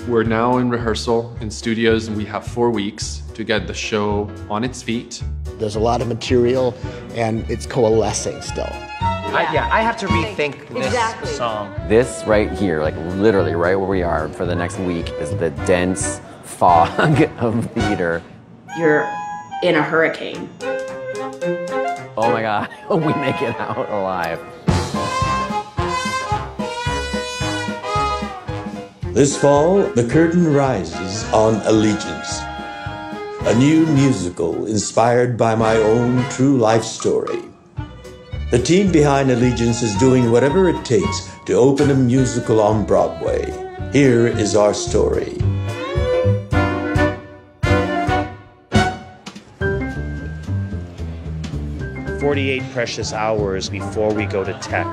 We're now in rehearsal in studios, and we have 4 weeks to get the show on its feet. There's a lot of material, and it's coalescing still. I have to rethink this song. This right here, like literally right where we are for the next week, is the dense fog of theater. You're in a hurricane. Oh my God, we make it out alive. This fall, the curtain rises on Allegiance, a new musical inspired by my own true life story. The team behind Allegiance is doing whatever it takes to open a musical on Broadway. Here is our story. "48 precious hours before we go to tech."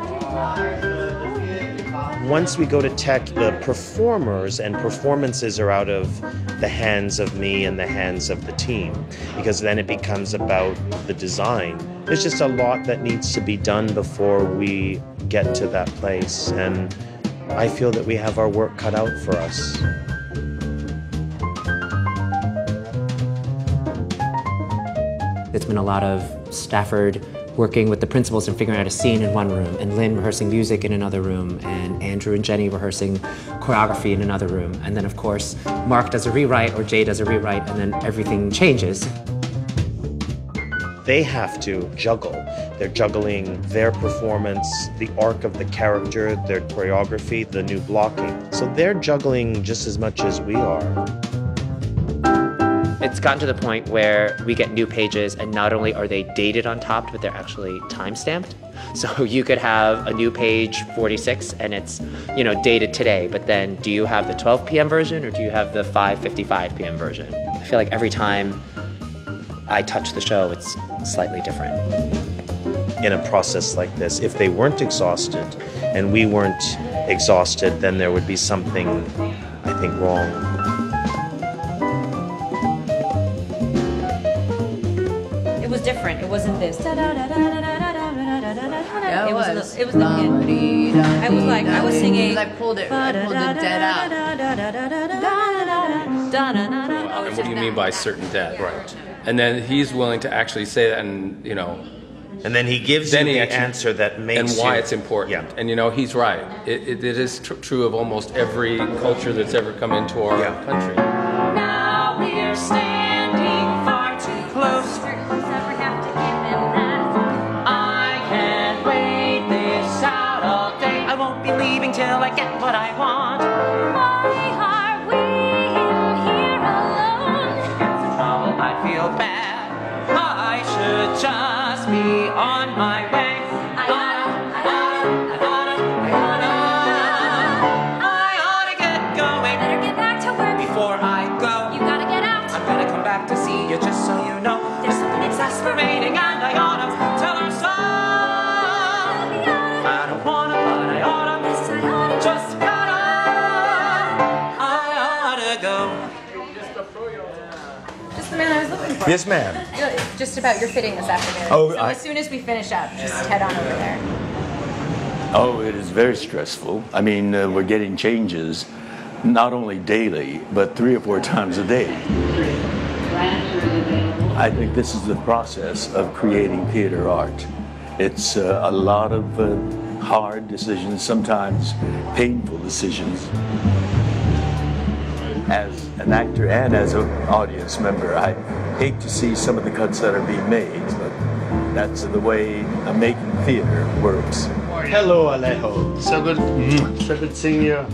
Once we go to tech, the performers and performances are out of the hands of me and the hands of the team, because then it becomes about the design. There's just a lot that needs to be done before we get to that place, and I feel that we have our work cut out for us. It's been a lot of Stafford working with the principals and figuring out a scene in one room, and Lynn rehearsing music in another room, and Andrew and Jenny rehearsing choreography in another room. And then, of course, Mark does a rewrite or Jay does a rewrite, and then everything changes. They have to juggle. They're juggling their performance, the arc of the character, their choreography, the new blocking. So they're juggling just as much as we are. It's gotten to the point where we get new pages, and not only are they dated on top, but they're actually time-stamped. So you could have a new page 46 and it's, dated today, but then do you have the 12 p.m. version or do you have the 5:55 p.m. version? I feel like every time I touch the show, it's slightly different. In a process like this, if they weren't exhausted and we weren't exhausted, then there would be something, I think, wrong. It was different. It wasn't this. Yeah, it was the hit. I was singing. I pulled it dead out. And what do you mean by certain dead? Right. And then he's willing to actually say that, and and then he gives you the answer that makes and why it's important. Yeah. And he's right. It is true of almost every culture that's ever come into our country. Now we're standing far too close. I can't wait this out all day. I won't be leaving till I get what I want. Why are we in here alone? Gets in trouble, I feel bad. I should just be on my way. I ought to get going. Better get back to work before I go. You gotta get out. I'm gonna come back to see you, just so you know. There's something exasperating, and I ought to tell her so. I don't wanna, but I ought to. Yes, I ought to. Just gotta. I ought to go. Just the man I was looking for. Yes, ma'am. Just about your fitting this afternoon. So as soon as we finish up, just head on over there. Oh, it is very stressful. I mean, we're getting changes not only daily, but 3 or 4 times a day. I think this is the process of creating theater art. It's a lot of hard decisions, sometimes painful decisions. As an actor and as an audience member, I hate to see some of the cuts that are being made, but that's the way making theater works. Hello, Alejo. So good seeing you.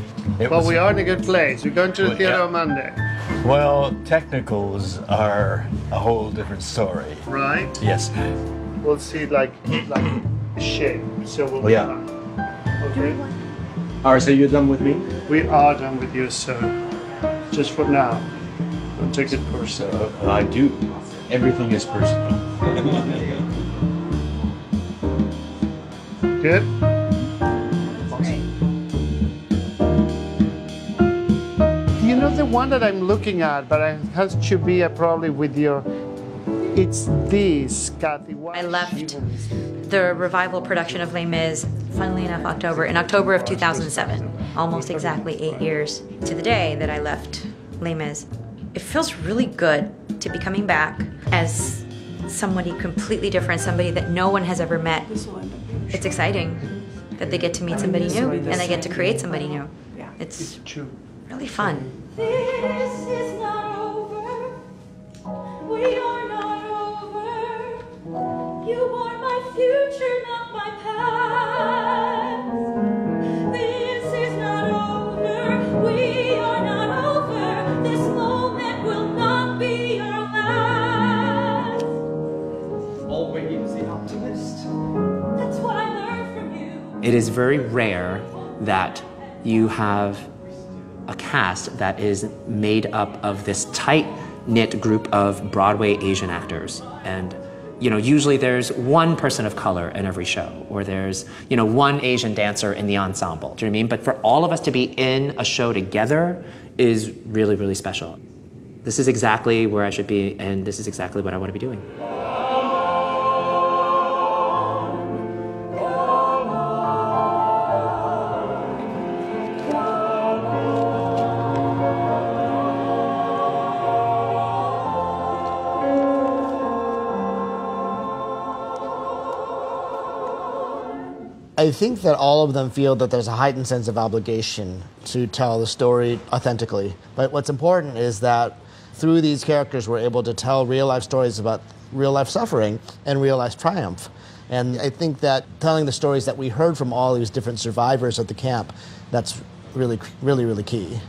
Well, we are in a good place. We're going to the theater on Monday. Well, technicals are a whole different story. Right? Yes. We'll see like shape. So we'll be fine. Okay? All right, so you're done with me? We are done with you, sir. Just for now. Don't take it personal. I do. Everything is personal. Good? You know the one that I'm looking at, but it has to be probably with your... It's this, Kathy. I left the revival production of Les Mis, funnily enough, in October of 2007, almost exactly 8 years to the day that I left Les Mis. It feels really good to be coming back as somebody completely different, somebody that no one has ever met. It's exciting that they get to meet somebody new and they get to create somebody new. It's really fun. This is not over. We are not over. You are my future, not my past. This is not over. We are not over. This moment will not be our last. Always the optimist. That's what I learned from you. It is very rare that you have a cast that is made up of this tight-knit group of Broadway Asian actors. And usually there's one person of color in every show, or there's, one Asian dancer in the ensemble. Do you know what I mean? But for all of us to be in a show together is really, really special. This is exactly where I should be, and this is exactly what I want to be doing. I think that all of them feel that there's a heightened sense of obligation to tell the story authentically. But what's important is that through these characters, we're able to tell real-life stories about real-life suffering and real-life triumph. And I think that telling the stories that we heard from all these different survivors at the camp, that's really, really, really key.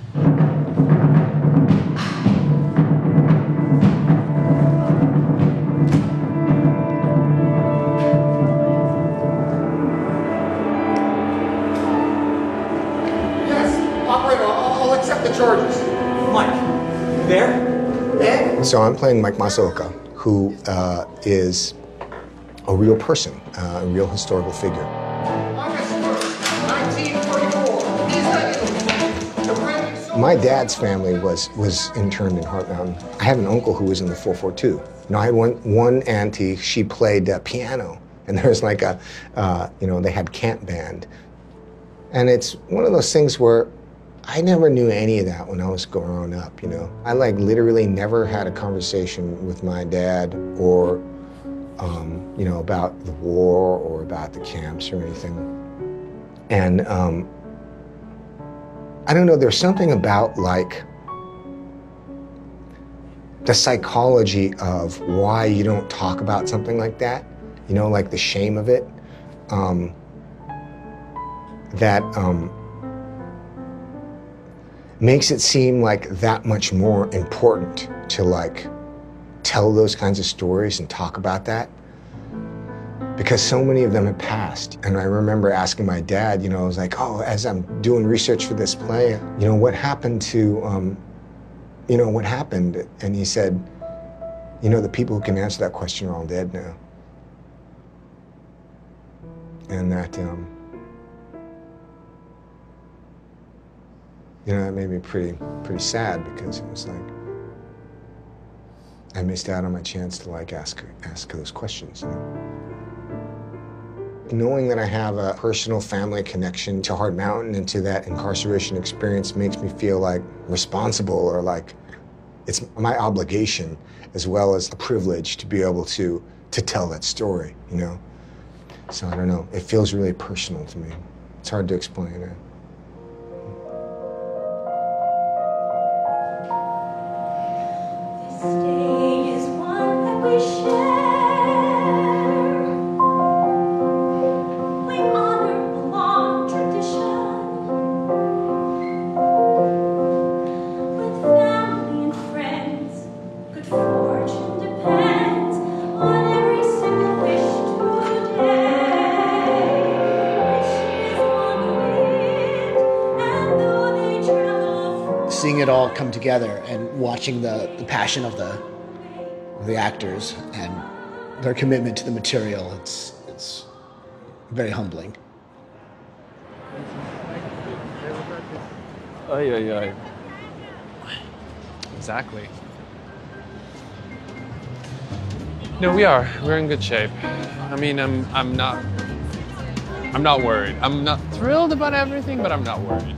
So I'm playing Mike Masaoka, who is a real person, a real historical figure. My dad's family was interned in Heart Mountain. I had an uncle who was in the 442. I had one auntie, she played piano, and there was like they had camp band. And it's one of those things where I never knew any of that when I was growing up, I literally never had a conversation with my dad or, about the war or about the camps or anything. And I don't know, there's something about the psychology of why you don't talk about something like that, like the shame of it, that makes it seem like that much more important to tell those kinds of stories and talk about that, because so many of them have passed. And I remember asking my dad, I was like, oh, as I'm doing research for this play, what happened to, what happened? And he said, the people who can answer that question are all dead now. And that, that made me pretty sad, because it was like I missed out on my chance to ask those questions. Knowing that I have a personal family connection to Heart Mountain and to that incarceration experience makes me feel responsible, or it's my obligation as well as a privilege to be able to tell that story, So I don't know, it feels really personal to me. It's hard to explain it. Seeing it all come together and watching the passion of the actors and their commitment to the material, it's very humbling. Ay, ay, ay. Exactly. No, we're in good shape. I mean, I'm not worried. I'm not thrilled about everything, but I'm not worried.